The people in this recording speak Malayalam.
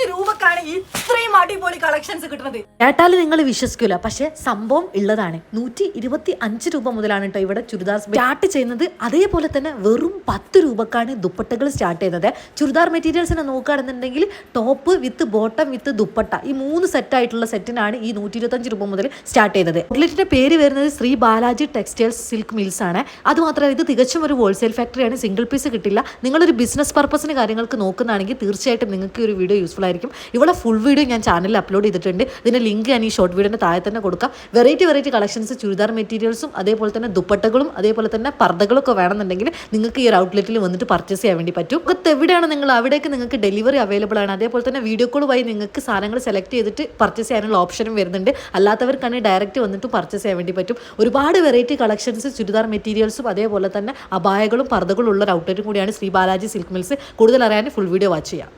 രൂപക്കാണ് ഇത്രയും അടിപൊളി കളക്ഷൻസ് കിട്ടുന്നത്. കേട്ടാൽ നിങ്ങൾ വിശ്വസിക്കൂല, പക്ഷെ സംഭവം ഉള്ളതാണ്. 125 രൂപ മുതലാണ് കേട്ടോ ഇവിടെ ചുരിദാർ സ്റ്റാർട്ട് ചെയ്യുന്നത്. അതേപോലെ തന്നെ വെറും 10 രൂപക്കാണ് ദുപ്പട്ടകൾ സ്റ്റാർട്ട് ചെയ്യുന്നത്. ചുരിദാർ മെറ്റീരിയൽസിനെ നോക്കുകയാണെന്നുണ്ടെങ്കിൽ ടോപ്പ് വിത്ത് ബോട്ടം വിത്ത് ദുപ്പട്ട ഈ 3 സെറ്റായിട്ടുള്ള സെറ്റിനാണ് ഈ 125 രൂപ മുതൽ സ്റ്റാർട്ട് ചെയ്തത്. ഔട്ട്ലെറ്റിന്റെ പേര് വരുന്നത് Shri Balaji textiles silk mills ആണ്. അതുമാത്രമല്ല ഇത് തികച്ചും ഒരു ഹോൾസെയിൽ ഫാക്ടറിയാണ്. സിംഗിൾ പീസ് കിട്ടില്ല. നിങ്ങളൊരു ബിസിനസ് പർപ്പസിന് കാര്യങ്ങൾക്ക് നോക്കുന്നതാണെങ്കിൽ തീർച്ചയായിട്ടും നിങ്ങൾക്ക് ഈ ഒരു വീഡിയോ യൂസ്ഫുൾ ആയിരിക്കും. ഇവിടെ ഫുൾ വീഡിയോ ഞാൻ ചാനലിൽ അപ്ലോഡ് ചെയ്തിട്ടുണ്ട്. ഇതിന്റെ ലിങ്ക് ഞാൻ ഈ ഷോർട്ട് വീഡിയോന്റെ താഴെ തന്നെ കൊടുക്കാം. വെറൈറ്റി കളക്ഷൻസ് ചുരിദാർ മെറ്റീരിയൽസും അതേപോലെ തന്നെ ദുപ്പട്ടകളും അതേപോലെ തന്നെ പർദ്ദകളൊക്കെ വേണമെന്നുണ്ടെങ്കിൽ നിങ്ങൾക്ക് ഈ ഒരു ഔട്ട്ലെറ്റിൽ വന്നിട്ട് പർച്ചേസ് ചെയ്യാൻ വേണ്ടി പറ്റും. ഒക്കെ എവിടെയാണ് നിങ്ങൾ അവിടേക്ക് നിങ്ങൾക്ക് ഡെലിവറി അവൈലബിൾ ആണ്. അതേപോലെ തന്നെ വീഡിയോ കോൾ വഴി നിങ്ങൾക്ക് സാധനങ്ങൾ സെലക്ട് ചെയ്തിട്ട് പർച്ചേസ് ചെയ്യാനുള്ള ഓപ്ഷനും വരുന്നുണ്ട്. അല്ലാത്തവർക്കാണെങ്കിൽ ഡയറക്റ്റ് വന്നിട്ട് പർച്ചേസ് ചെയ്യാൻ വേണ്ടി പറ്റും. ഒരുപാട് വെറൈറ്റി കളക്ഷൻസ് ചുരിദാർ മെറ്റീരിയൽസും അതേപോലെ തന്നെ അബായകളും പർദ്ദകളും ഉള്ള ഒരു ഔട്ട്ലെറ്റും കൂടിയാണ് ശ്രീ ബാലാജി സിൽക്ക് മിൽസ്. കൂടുതൽ അറിയാൻ ഫുൾ വീഡിയോ വാച്ച് ചെയ്യാം.